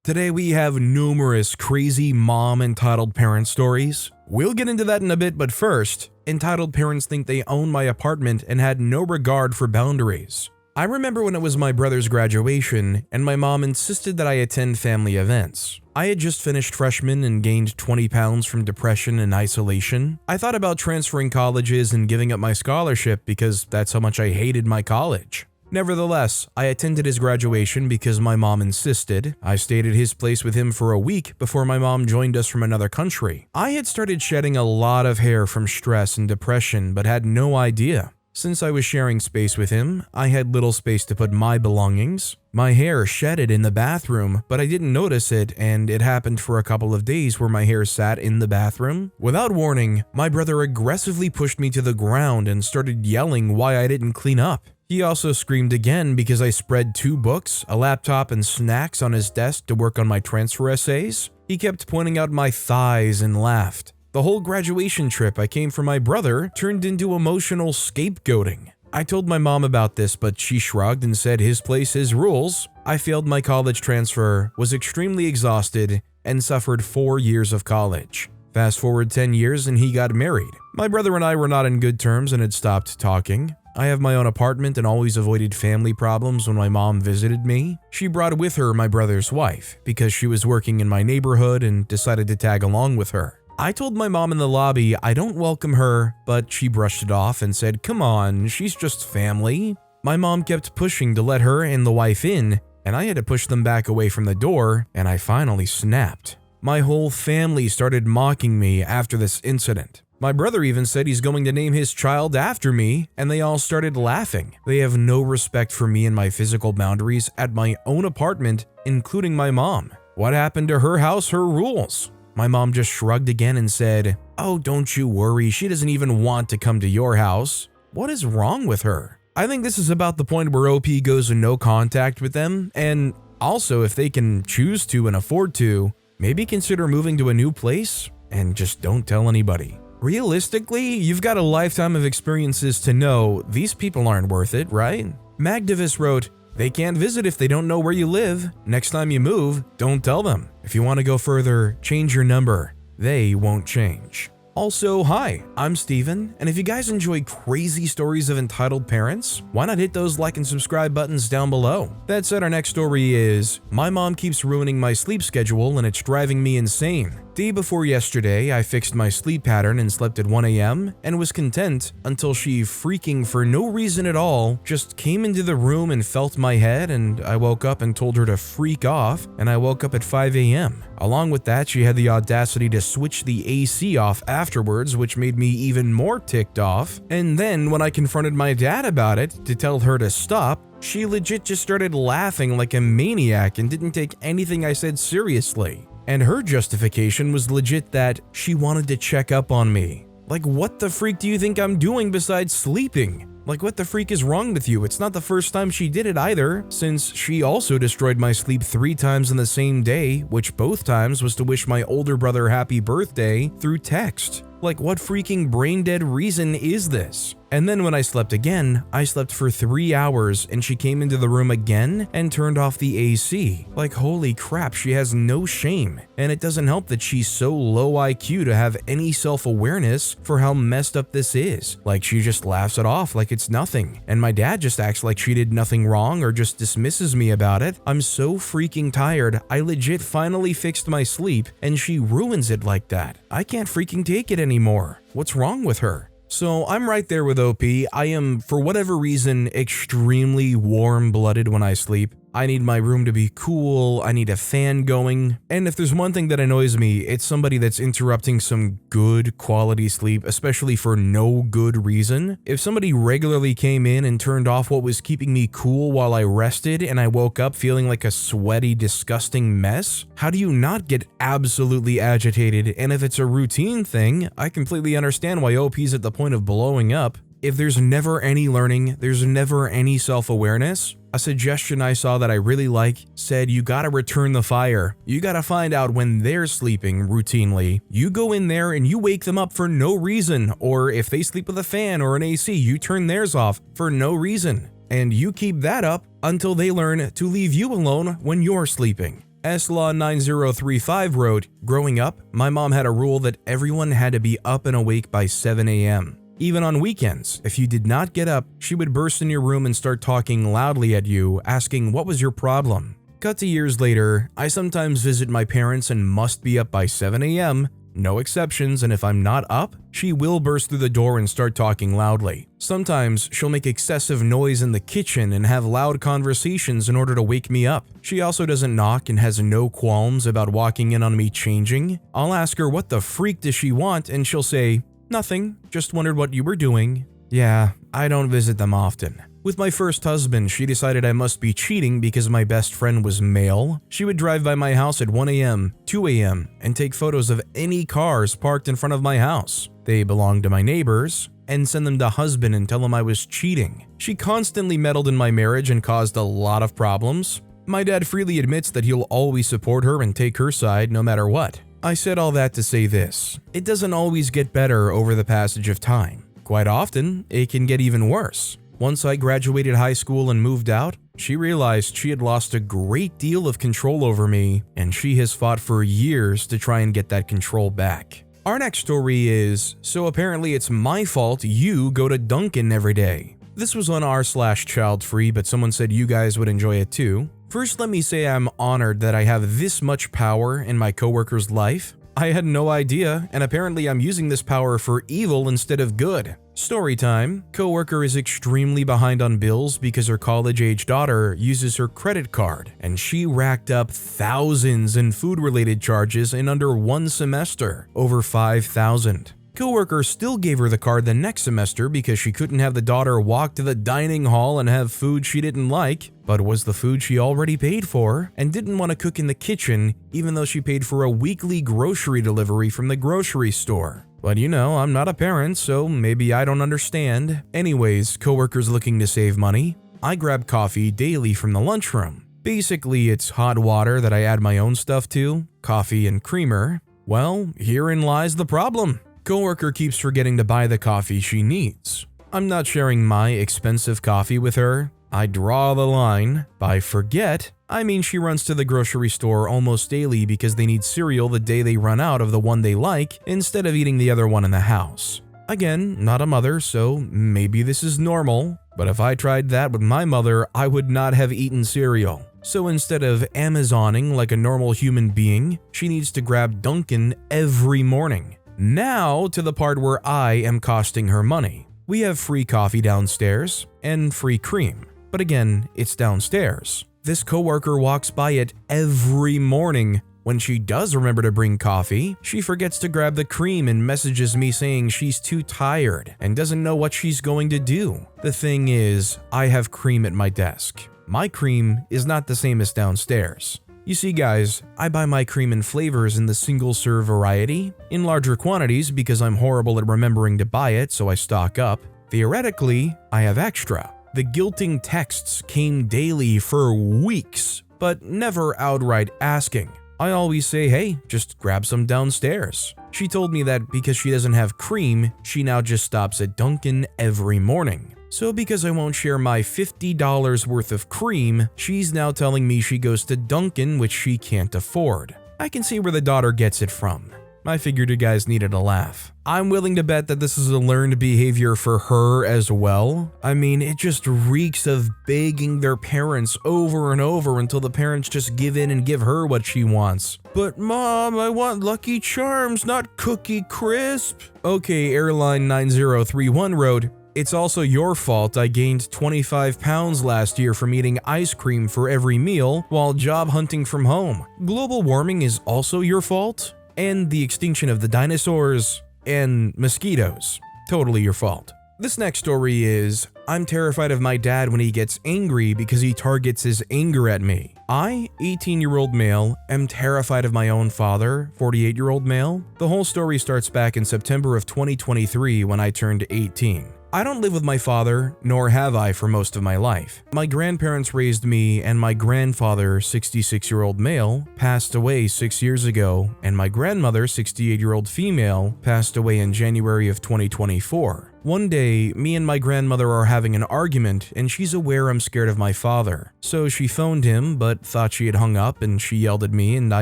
Today we have numerous crazy mom entitled parent stories. We'll get into that in a bit, but first, entitled parents think they own my apartment and had no regard for boundaries. I remember when it was my brother's graduation and my mom insisted that I attend family events. I had just finished freshman and gained 20 pounds from depression and isolation. I thought about transferring colleges and giving up my scholarship because that's how much I hated my college. Nevertheless, I attended his graduation because my mom insisted. I stayed at his place with him for a week before my mom joined us from another country. I had started shedding a lot of hair from stress and depression but had no idea. Since I was sharing space with him, I had little space to put my belongings. My hair shedded in the bathroom, but I didn't notice it, and it happened for a couple of days where my hair sat in the bathroom. Without warning, my brother aggressively pushed me to the ground and started yelling why I didn't clean up. He also screamed again because I spread 2 books, a laptop, and snacks on his desk to work on my transfer essays. He kept pointing out my thighs and laughed. The whole graduation trip I came for my brother turned into emotional scapegoating. I told my mom about this, but she shrugged and said his place, his rules. I failed my college transfer, was extremely exhausted, and suffered 4 years of college. Fast forward 10 years and he got married. My brother and I were not in good terms and had stopped talking. I have my own apartment and always avoided family problems when my mom visited me. She brought with her my brother's wife because she was working in my neighborhood and decided to tag along with her. I told my mom in the lobby I don't welcome her, but she brushed it off and said, "Come on, she's just family." My mom kept pushing to let her and the wife in, and I had to push them back away from the door, and I finally snapped. My whole family started mocking me after this incident. My brother even said he's going to name his child after me, and they all started laughing. They have no respect for me and my physical boundaries at my own apartment, including my mom. What happened to her house, her rules? My mom just shrugged again and said, "Oh, don't you worry, she doesn't even want to come to your house." What is wrong with her? I think this is about the point where OP goes in no contact with them, and also if they can choose to and afford to, maybe consider moving to a new place and just don't tell anybody. Realistically, you've got a lifetime of experiences to know these people aren't worth it, right? Magdavis wrote, "They can't visit if they don't know where you live. Next time you move, don't tell them. If you want to go further, change your number. They won't change." Also, hi, I'm Steven, and if you guys enjoy crazy stories of entitled parents, why not hit those like and subscribe buttons down below? That said, our next story is, my mom keeps ruining my sleep schedule and it's driving me insane. Day before yesterday, I fixed my sleep pattern and slept at 1 a.m. and was content until she, freaking for no reason at all, just came into the room and felt my head, and I woke up and told her to freak off, and I woke up at 5 a.m. Along with that, she had the audacity to switch the AC off afterwards, which made me even more ticked off. And then when I confronted my dad about it to tell her to stop, she legit just started laughing like a maniac and didn't take anything I said seriously. And her justification was legit that she wanted to check up on me. Like, what the freak do you think I'm doing besides sleeping? Like, what the freak is wrong with you? It's not the first time she did it either, since she also destroyed my sleep 3 times in the same day, which both times was to wish my older brother happy birthday through text. Like, what freaking brain-dead reason is this? And then when I slept again, I slept for 3 hours and she came into the room again and turned off the AC. Like, holy crap, she has no shame. And it doesn't help that she's so low IQ to have any self-awareness for how messed up this is. Like, she just laughs it off like it's nothing. And my dad just acts like she did nothing wrong or just dismisses me about it. I'm so freaking tired. I legit finally fixed my sleep and she ruins it like that. I can't freaking take it anymore. What's wrong with her? So I'm right there with OP. I am, for whatever reason, extremely warm-blooded when I sleep. I need my room to be cool, I need a fan going, and if there's one thing that annoys me, it's somebody that's interrupting some good quality sleep, especially for no good reason. If somebody regularly came in and turned off what was keeping me cool while I rested and I woke up feeling like a sweaty, disgusting mess, how do you not get absolutely agitated? And if it's a routine thing, I completely understand why OP's at the point of blowing up. If there's never any learning, there's never any self-awareness. A suggestion I saw that I really like said you gotta return the fire. You gotta find out when they're sleeping routinely. You go in there and you wake them up for no reason, or if they sleep with a fan or an AC, you turn theirs off for no reason. And you keep that up until they learn to leave you alone when you're sleeping. rSlash9035 wrote, "Growing up, my mom had a rule that everyone had to be up and awake by 7 a.m. Even on weekends, if you did not get up, she would burst in your room and start talking loudly at you, asking what was your problem." Cut to years later, I sometimes visit my parents and must be up by 7 a.m., no exceptions, and if I'm not up, she will burst through the door and start talking loudly. Sometimes she'll make excessive noise in the kitchen and have loud conversations in order to wake me up. She also doesn't knock and has no qualms about walking in on me changing. I'll ask her what the freak does she want, and she'll say, "Nothing, just wondered what you were doing." Yeah, I don't visit them often. With my first husband, she decided I must be cheating because my best friend was male. She would drive by my house at 1 a.m., 2 a.m., and take photos of any cars parked in front of my house. They belonged to my neighbors, and send them to husband and tell him I was cheating. She constantly meddled in my marriage and caused a lot of problems. My dad freely admits that he'll always support her and take her side no matter what. I said all that to say this: it doesn't always get better over the passage of time. Quite often, it can get even worse. Once I graduated high school and moved out, she realized she had lost a great deal of control over me, and she has fought for years to try and get that control back. Our next story is, so apparently it's my fault you go to Dunkin every day. This was on r/childfree, but someone said you guys would enjoy it too. First, let me say I'm honored that I have this much power in my coworker's life. I had no idea, and apparently I'm using this power for evil instead of good. Storytime: coworker is extremely behind on bills because her college-age daughter uses her credit card, and she racked up thousands in food-related charges in under one semester, over $5,000. Coworker still gave her the card the next semester because she couldn't have the daughter walk to the dining hall and have food she didn't like, but was the food she already paid for, and didn't want to cook in the kitchen even though she paid for a weekly grocery delivery from the grocery store. But you know, I'm not a parent, so maybe I don't understand. Anyways, coworker's looking to save money. I grab coffee daily from the lunchroom. Basically, it's hot water that I add my own stuff to, coffee and creamer. Well, herein lies the problem. Coworker keeps forgetting to buy the coffee she needs. I'm not sharing my expensive coffee with her. I draw the line. By forget, I mean she runs to the grocery store almost daily because they need cereal the day they run out of the one they like instead of eating the other one in the house. Again, not a mother, so maybe this is normal, but if I tried that with my mother, I would not have eaten cereal. So instead of Amazoning like a normal human being, she needs to grab Dunkin every morning. Now to the part where I am costing her money. We have free coffee downstairs and free cream, but again, it's downstairs. This coworker walks by it every morning. When she does remember to bring coffee, she forgets to grab the cream and messages me saying she's too tired and doesn't know what she's going to do. The thing is, I have cream at my desk. My cream is not the same as downstairs. You see guys, I buy my cream in flavors in the single-serve variety, in larger quantities because I'm horrible at remembering to buy it, so I stock up. Theoretically, I have extra. The guilting texts came daily for weeks, but never outright asking. I always say, hey, just grab some downstairs. She told me that because she doesn't have cream, she now just stops at Dunkin every morning. So because I won't share my $50 worth of cream, she's now telling me she goes to Dunkin, which she can't afford. I can see where the daughter gets it from. I figured you guys needed a laugh. I'm willing to bet that this is a learned behavior for her as well. I mean, it just reeks of begging their parents over and over until the parents just give in and give her what she wants. But Mom, I want Lucky Charms, not Cookie Crisp. Okay, Airline 9031 wrote, it's also your fault I gained 25 pounds last year from eating ice cream for every meal while job hunting from home. Global warming is also your fault, and the extinction of the dinosaurs and mosquitoes. Totally your fault. This next story is, I'm terrified of my dad when he gets angry because he targets his anger at me. I, 18-year-old male, am terrified of my own father, 48-year-old male. The whole story starts back in September of 2023 when I turned 18. I don't live with my father, nor have I for most of my life. My grandparents raised me, and my grandfather, 66-year-old male, passed away 6 years ago, and my grandmother, 68-year-old female, passed away in January of 2024. One day, me and my grandmother are having an argument, and she's aware I'm scared of my father. So she phoned him, but thought she had hung up, and she yelled at me, and I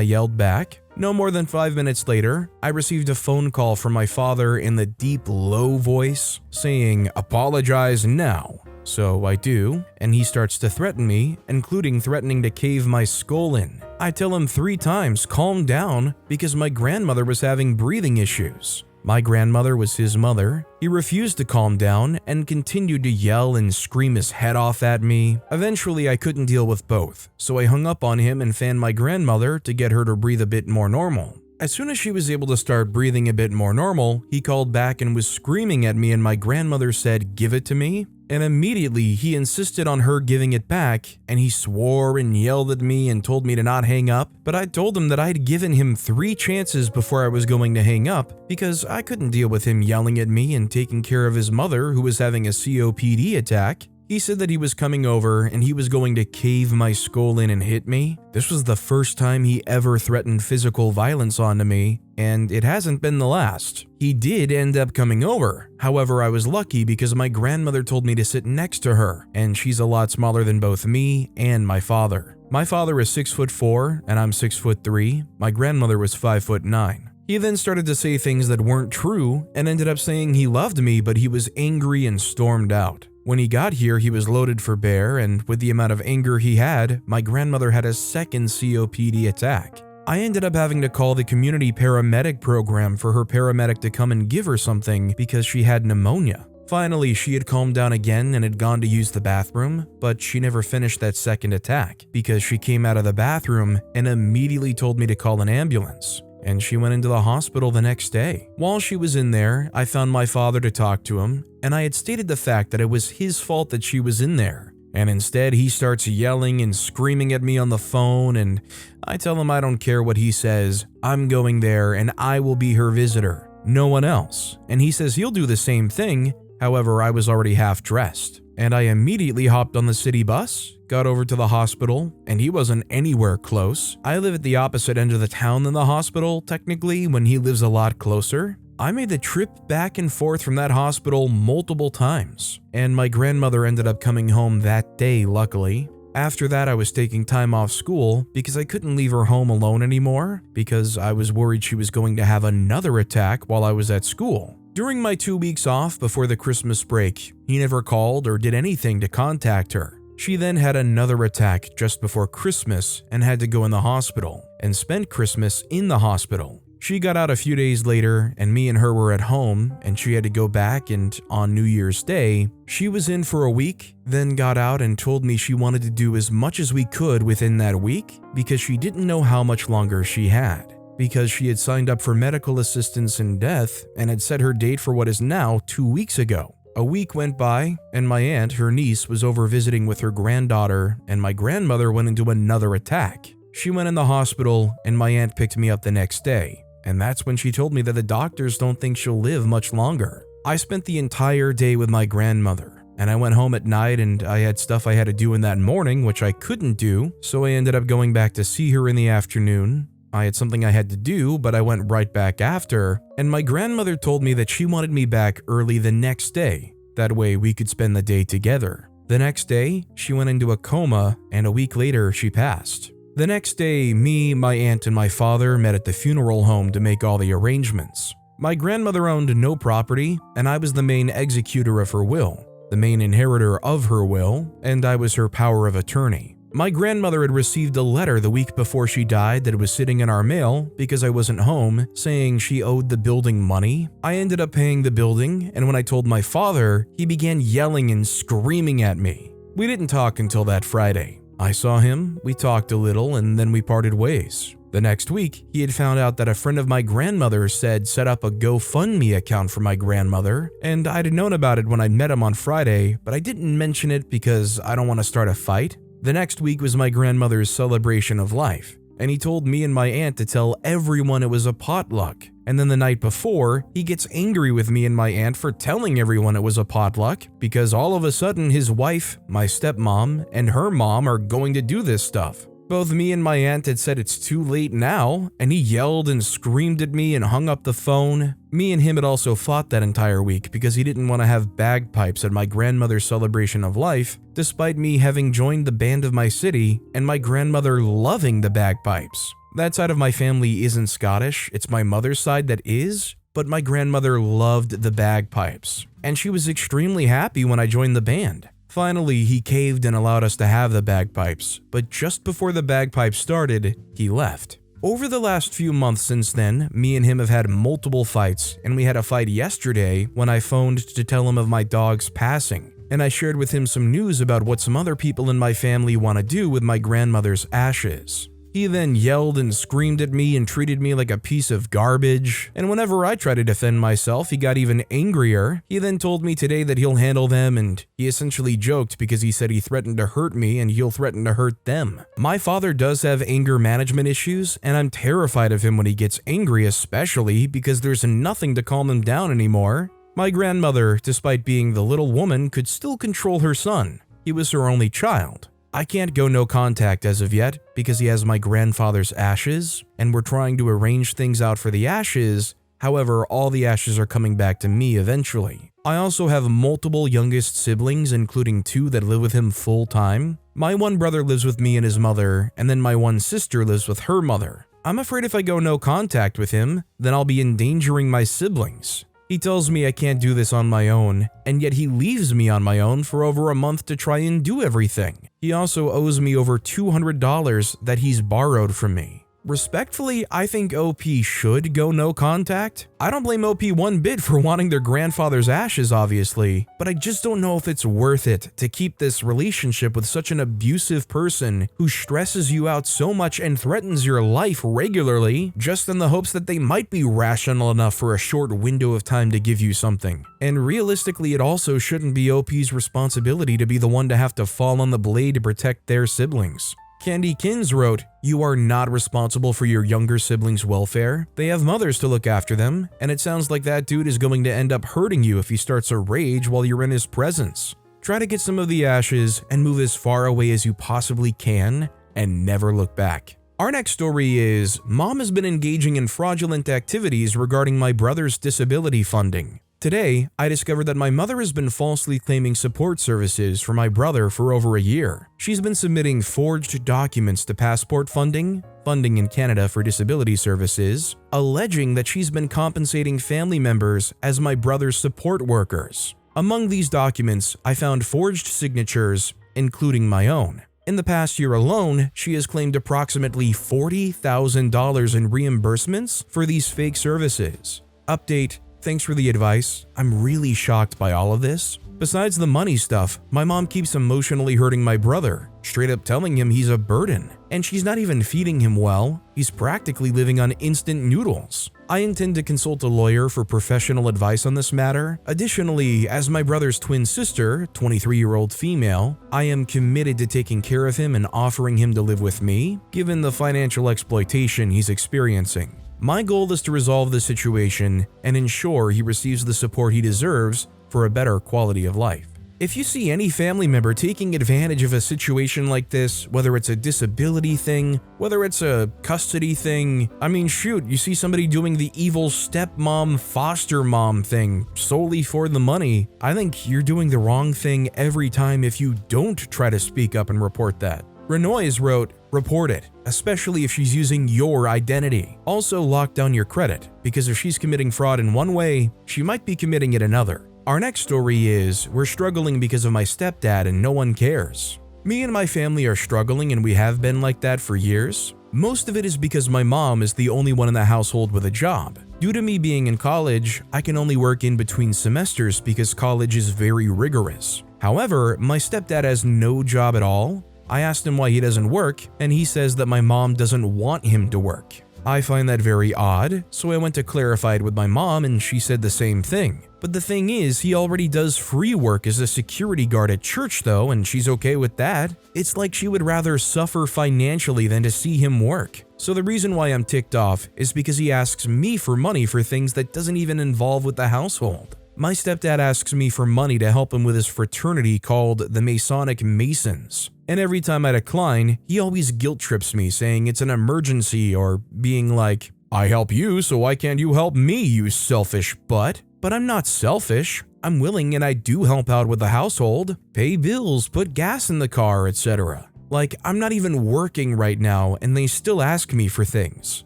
yelled back. No more than 5 minutes later, I received a phone call from my father in the deep, low voice saying, "Apologize now." So I do, and he starts to threaten me, including threatening to cave my skull in. I tell him 3 times, calm down, because my grandmother was having breathing issues. My grandmother was his mother. He refused to calm down and continued to yell and scream his head off at me. Eventually, I couldn't deal with both, so I hung up on him and fanned my grandmother to get her to breathe a bit more normal. As soon as she was able to start breathing a bit more normal, he called back and was screaming at me, and my grandmother said, "Give it to me." And immediately he insisted on her giving it back, and he swore and yelled at me and told me to not hang up, but I told him that I'd given him 3 chances before I was going to hang up because I couldn't deal with him yelling at me and taking care of his mother who was having a COPD attack. He said that he was coming over and he was going to cave my skull in and hit me. This was the first time he ever threatened physical violence onto me, and it hasn't been the last. He did end up coming over. However, I was lucky because my grandmother told me to sit next to her, and she's a lot smaller than both me and my father. My father is 6'4" and I'm 6'3". My grandmother was 5'9". He then started to say things that weren't true and ended up saying he loved me, but he was angry and stormed out. When he got here, he was loaded for bear, and with the amount of anger he had, my grandmother had a second COPD attack. I ended up having to call the community paramedic program for her paramedic to come and give her something because she had pneumonia. Finally, she had calmed down again and had gone to use the bathroom, but she never finished that second attack because she came out of the bathroom and immediately told me to call an ambulance. And she went into the hospital the next day. While she was in there, I found my father to talk to him, and I had stated the fact that it was his fault that she was in there. And instead, he starts yelling and screaming at me on the phone, and I tell him I don't care what he says. I'm going there, and I will be her visitor. No one else. And he says he'll do the same thing. However, I was already half dressed. And I immediately hopped on the city bus, got over to the hospital, and he wasn't anywhere close. I live at the opposite end of the town than the hospital, technically, when he lives a lot closer. I made the trip back and forth from that hospital multiple times, and my grandmother ended up coming home that day, luckily. After that, I was taking time off school because I couldn't leave her home alone anymore because I was worried she was going to have another attack while I was at school. During my 2 weeks off before the Christmas break, he never called or did anything to contact her. She then had another attack just before Christmas and had to go in the hospital and spent Christmas in the hospital. She got out a few days later and me and her were at home and she had to go back, and on New Year's Day, she was in for a week, then got out and told me she wanted to do as much as we could within that week because she didn't know how much longer she had. Because she had signed up for medical assistance in death and had set her date for what is now 2 weeks ago. A week went by, and my aunt, her niece, was over visiting with her granddaughter, and my grandmother went into another attack. She went in the hospital, and my aunt picked me up the next day, and that's when she told me that the doctors don't think she'll live much longer. I spent the entire day with my grandmother, and I went home at night and I had stuff I had to do in that morning, which I couldn't do, so I ended up going back to see her in the afternoon. I had something I had to do, but I went right back after, and my grandmother told me that she wanted me back early the next day. That way we could spend the day together. The next day, she went into a coma, and a week later, she passed. The next day, me, my aunt, and my father met at the funeral home to make all the arrangements. My grandmother owned no property, and I was the main executor of her will, the main inheritor of her will, and I was her power of attorney. My grandmother had received a letter the week before she died that was sitting in our mail because I wasn't home, saying she owed the building money. I ended up paying the building, and when I told my father, he began yelling and screaming at me. We didn't talk until that Friday. I saw him, we talked a little, and then we parted ways. The next week, he had found out that a friend of my grandmother said set up a GoFundMe account for my grandmother, and I'd known about it when I met him on Friday, but I didn't mention it because I don't want to start a fight. The next week was my grandmother's celebration of life, and he told me and my aunt to tell everyone it was a potluck, And then the night before, he gets angry with me and my aunt for telling everyone it was a potluck because all of a sudden his wife, my stepmom, and her mom are going to do this stuff. Both me and my aunt had said it's too late now, and he yelled and screamed at me and hung up the phone. Me and him had also fought that entire week because he didn't want to have bagpipes at my grandmother's celebration of life, despite me having joined the band of my city and my grandmother loving the bagpipes. That side of my family isn't Scottish, it's my mother's side that is, but my grandmother loved the bagpipes, and she was extremely happy when I joined the band. Finally, he caved and allowed us to have the bagpipes, but just before the bagpipes started, he left. Over the last few months since then, me and him have had multiple fights, and we had a fight yesterday when I phoned to tell him of my dog's passing, and I shared with him some news about what some other people in my family want to do with my grandmother's ashes. He then yelled and screamed at me and treated me like a piece of garbage, and whenever I tried to defend myself, he got even angrier. He then told me today that he'll handle them, and he essentially joked because he said he threatened to hurt me and he'll threaten to hurt them. My father does have anger management issues, and I'm terrified of him when he gets angry, especially because there's nothing to calm him down anymore. My grandmother, despite being the little woman, could still control her son. He was her only child. I can't go no contact as of yet because he has my grandfather's ashes, and we're trying to arrange things out for the ashes. However, all the ashes are coming back to me eventually. I also have multiple youngest siblings, including 2 that live with him full time. My one brother lives with me and his mother, and then my one sister lives with her mother. I'm afraid if I go no contact with him, then I'll be endangering my siblings. He tells me I can't do this on my own, and yet he leaves me on my own for over a month to try and do everything. He also owes me over $200 that he's borrowed from me. Respectfully, I think OP should go no contact. I don't blame OP one bit for wanting their grandfather's ashes, obviously, but I just don't know if it's worth it to keep this relationship with such an abusive person who stresses you out so much and threatens your life regularly, just in the hopes that they might be rational enough for a short window of time to give you something. And realistically, it also shouldn't be OP's responsibility to be the one to have to fall on the blade to protect their siblings. Candy Kins wrote, "You are not responsible for your younger siblings' welfare. They have mothers to look after them, and it sounds like that dude is going to end up hurting you if he starts a rage while you're in his presence. Try to get some of the ashes and move as far away as you possibly can and never look back." Our next story is, Mom has been engaging in fraudulent activities regarding my brother's disability funding. Today, I discovered that my mother has been falsely claiming support services for my brother for over a year. She's been submitting forged documents to passport funding in Canada for disability services, alleging that she's been compensating family members as my brother's support workers. Among these documents, I found forged signatures, including my own. In the past year alone, she has claimed approximately $40,000 in reimbursements for these fake services. Update: thanks for the advice. I'm really shocked by all of this. Besides the money stuff, my mom keeps emotionally hurting my brother, straight up telling him he's a burden. And she's not even feeding him well. He's practically living on instant noodles. I intend to consult a lawyer for professional advice on this matter. Additionally, as my brother's twin sister, 23-year-old female, I am committed to taking care of him and offering him to live with me, given the financial exploitation he's experiencing. My goal is to resolve the situation and ensure he receives the support he deserves for a better quality of life. If you see any family member taking advantage of a situation like this, whether it's a disability thing, whether it's a custody thing, I mean shoot, you see somebody doing the evil stepmom, foster mom thing solely for the money, I think you're doing the wrong thing every time if you don't try to speak up and report that. Renoise wrote, "Report it, especially if she's using your identity. Also lock down your credit, because if she's committing fraud in one way, she might be committing it another." Our next story is, we're struggling because of my stepdad and no one cares. Me and my family are struggling, and we have been like that for years. Most of it is because my mom is the only one in the household with a job. Due to me being in college, I can only work in between semesters because college is very rigorous. However, my stepdad has no job at all. I asked him why he doesn't work, and he says that my mom doesn't want him to work. I find that very odd, so I went to clarify it with my mom and she said the same thing. But the thing is, he already does free work as a security guard at church though, and she's okay with that. It's like she would rather suffer financially than to see him work. So the reason why I'm ticked off is because he asks me for money for things that doesn't even involve with the household. My stepdad asks me for money to help him with his fraternity called the Masonic Masons. And every time I decline, he always guilt trips me saying it's an emergency or being like, I help you, so why can't you help me, you selfish butt? But I'm not selfish. I'm willing and I do help out with the household, pay bills, put gas in the car, etc. Like, I'm not even working right now and they still ask me for things.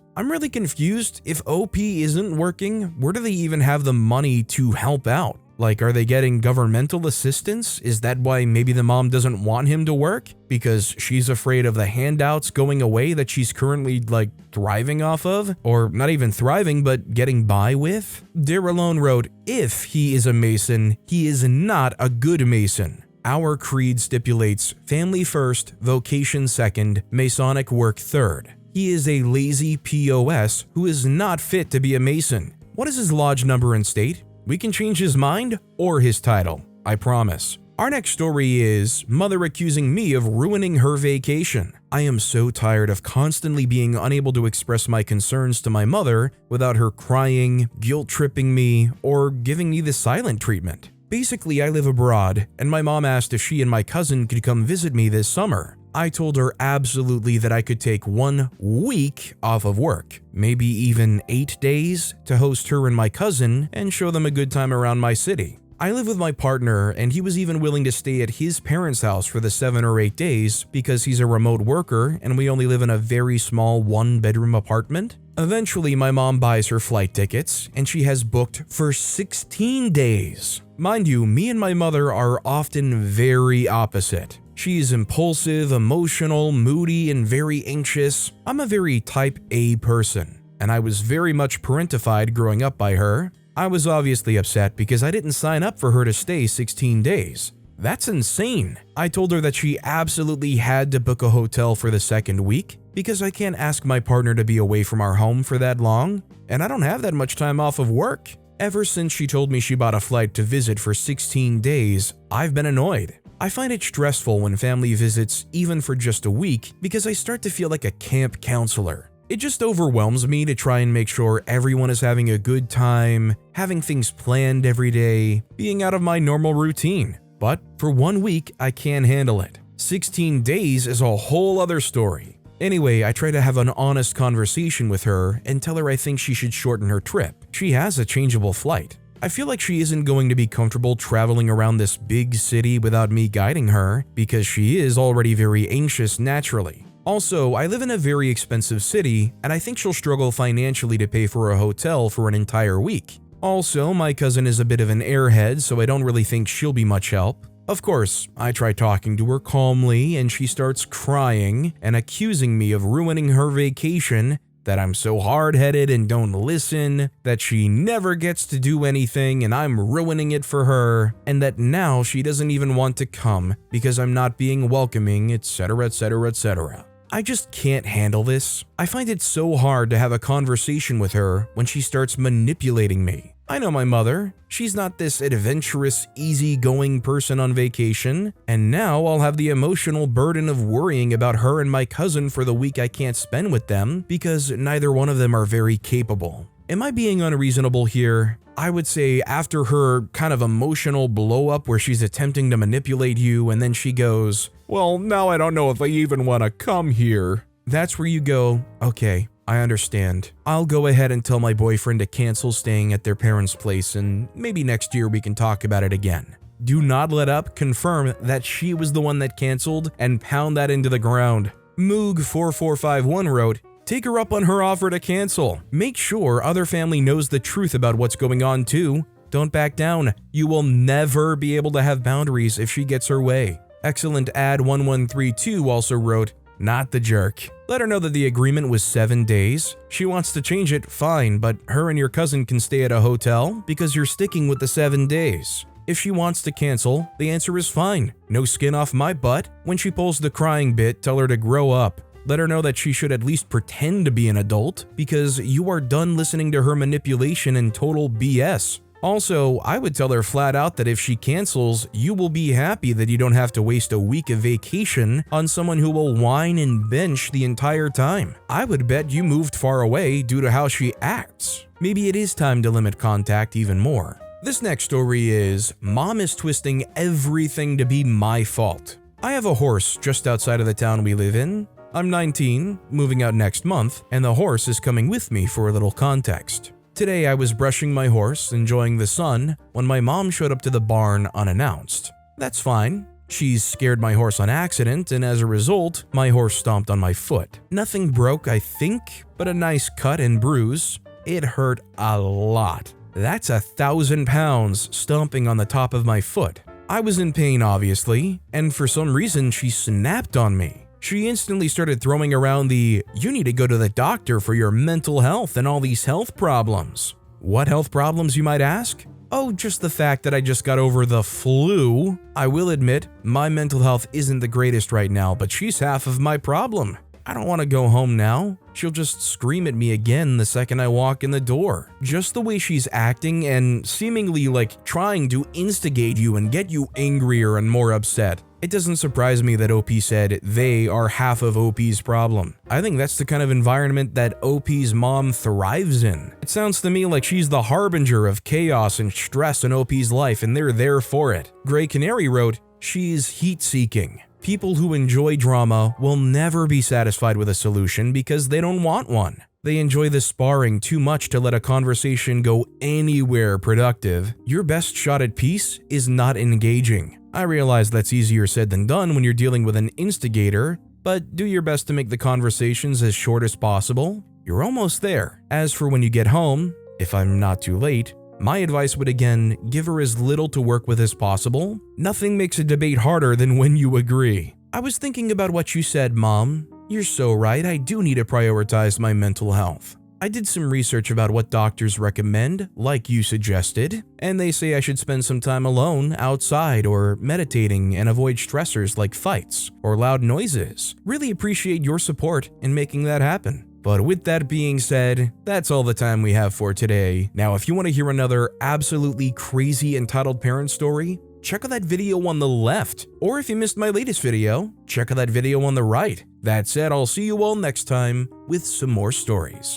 I'm really confused. If OP isn't working, where do they even have the money to help out? Like, are they getting governmental assistance? Is that why maybe the mom doesn't want him to work? Because she's afraid of the handouts going away that she's currently, like, thriving off of? Or not even thriving, but getting by with? Darylone wrote, if he is a Mason, he is not a good Mason. Our creed stipulates family first, vocation second, Masonic work third. He is a lazy POS who is not fit to be a Mason. What is his lodge number and state? We can change his mind or his title, I promise. Our next story is mother accusing me of ruining her vacation. I am so tired of constantly being unable to express my concerns to my mother without her crying, guilt-tripping me, or giving me the silent treatment. Basically, I live abroad, and my mom asked if she and my cousin could come visit me this summer. I told her absolutely that I could take 1 week off of work, maybe even 8 days, to host her and my cousin and show them a good time around my city. I live with my partner and he was even willing to stay at his parents' house for the 7 or 8 days because he's a remote worker and we only live in a very small 1-bedroom apartment. Eventually, my mom buys her flight tickets and she has booked for 16 days. Mind you, me and my mother are often very opposite. She is impulsive, emotional, moody, and very anxious. I'm a very type A person, and I was very much parentified growing up by her. I was obviously upset because I didn't sign up for her to stay 16 days. That's insane. I told her that she absolutely had to book a hotel for the 2nd week because I can't ask my partner to be away from our home for that long, and I don't have that much time off of work. Ever since she told me she bought a flight to visit for 16 days, I've been annoyed. I find it stressful when family visits even for just a week because I start to feel like a camp counselor. It just overwhelms me to try and make sure everyone is having a good time, having things planned every day, being out of my normal routine. But for 1 week, I can't handle it. 16 days is a whole other story. Anyway, I try to have an honest conversation with her and tell her I think she should shorten her trip. She has a changeable flight. I feel like she isn't going to be comfortable traveling around this big city without me guiding her because she is already very anxious naturally. Also, I live in a very expensive city and I think she'll struggle financially to pay for a hotel for an entire week. Also, my cousin is a bit of an airhead, so I don't really think she'll be much help. Of course, I try talking to her calmly and she starts crying and accusing me of ruining her vacation, that I'm so hard-headed and don't listen, that she never gets to do anything and I'm ruining it for her, and that now she doesn't even want to come because I'm not being welcoming, etc, etc, etc. I just can't handle this. I find it so hard to have a conversation with her when she starts manipulating me. I know my mother. She's not this adventurous, easygoing person on vacation, and now I'll have the emotional burden of worrying about her and my cousin for the week I can't spend with them because neither one of them are very capable. Am I being unreasonable here? I would say after her kind of emotional blow-up where she's attempting to manipulate you and then she goes, "Well, now I don't know if I even want to come here." That's where you go, okay, I understand. I'll go ahead and tell my boyfriend to cancel staying at their parents' place and maybe next year we can talk about it again. Do not let up, confirm that she was the one that canceled and pound that into the ground. Moog4451 wrote, take her up on her offer to cancel. Make sure other family knows the truth about what's going on too. Don't back down. You will never be able to have boundaries if she gets her way. Excellent ad 1132 also wrote, not the jerk. Let her know that the agreement was 7 days. She wants to change it, fine, but her and your cousin can stay at a hotel because you're sticking with the 7 days. If she wants to cancel, the answer is fine. No skin off my butt. When she pulls the crying bit, tell her to grow up. Let her know that she should at least pretend to be an adult because you are done listening to her manipulation and total BS. Also, I would tell her flat out that if she cancels, you will be happy that you don't have to waste a week of vacation on someone who will whine and bench the entire time. I would bet you moved far away due to how she acts. Maybe it is time to limit contact even more. This next story is, Mom is twisting everything to be my fault. I have a horse just outside of the town we live in. I'm 19, moving out next month, and the horse is coming with me for a little context. Today I was brushing my horse, enjoying the sun, when my mom showed up to the barn unannounced. That's fine. She's scared my horse on accident, and as a result, my horse stomped on my foot. Nothing broke, I think, but a nice cut and bruise. It hurt a lot. That's 1,000 pounds stomping on the top of my foot. I was in pain, obviously, and for some reason she snapped on me. She instantly started throwing around the, "You need to go to the doctor for your mental health and all these health problems." What health problems, you might ask? Oh, just the fact that I just got over the flu. I will admit, my mental health isn't the greatest right now, but she's half of my problem. I don't want to go home now. She'll just scream at me again the second I walk in the door. Just the way she's acting and seemingly like trying to instigate you and get you angrier and more upset. It doesn't surprise me that OP said they are half of OP's problem. I think that's the kind of environment that OP's mom thrives in. It sounds to me like she's the harbinger of chaos and stress in OP's life, and they're there for it. Gray Canary wrote, "She's heat-seeking. People who enjoy drama will never be satisfied with a solution because they don't want one. They enjoy the sparring too much to let a conversation go anywhere productive. Your best shot at peace is not engaging." I realize that's easier said than done when you're dealing with an instigator, but do your best to make the conversations as short as possible. You're almost there. As for when you get home, if I'm not too late, my advice would again give her as little to work with as possible. Nothing makes a debate harder than when you agree. "I was thinking about what you said, Mom. You're so right, I do need to prioritize my mental health. I did some research about what doctors recommend, like you suggested, and they say I should spend some time alone, outside, or meditating and avoid stressors like fights or loud noises. Really appreciate your support in making that happen." But with that being said, that's all the time we have for today. Now, if you want to hear another absolutely crazy entitled parent story, check out that video on the left. Or if you missed my latest video, check out that video on the right. That said, I'll see you all next time with some more stories.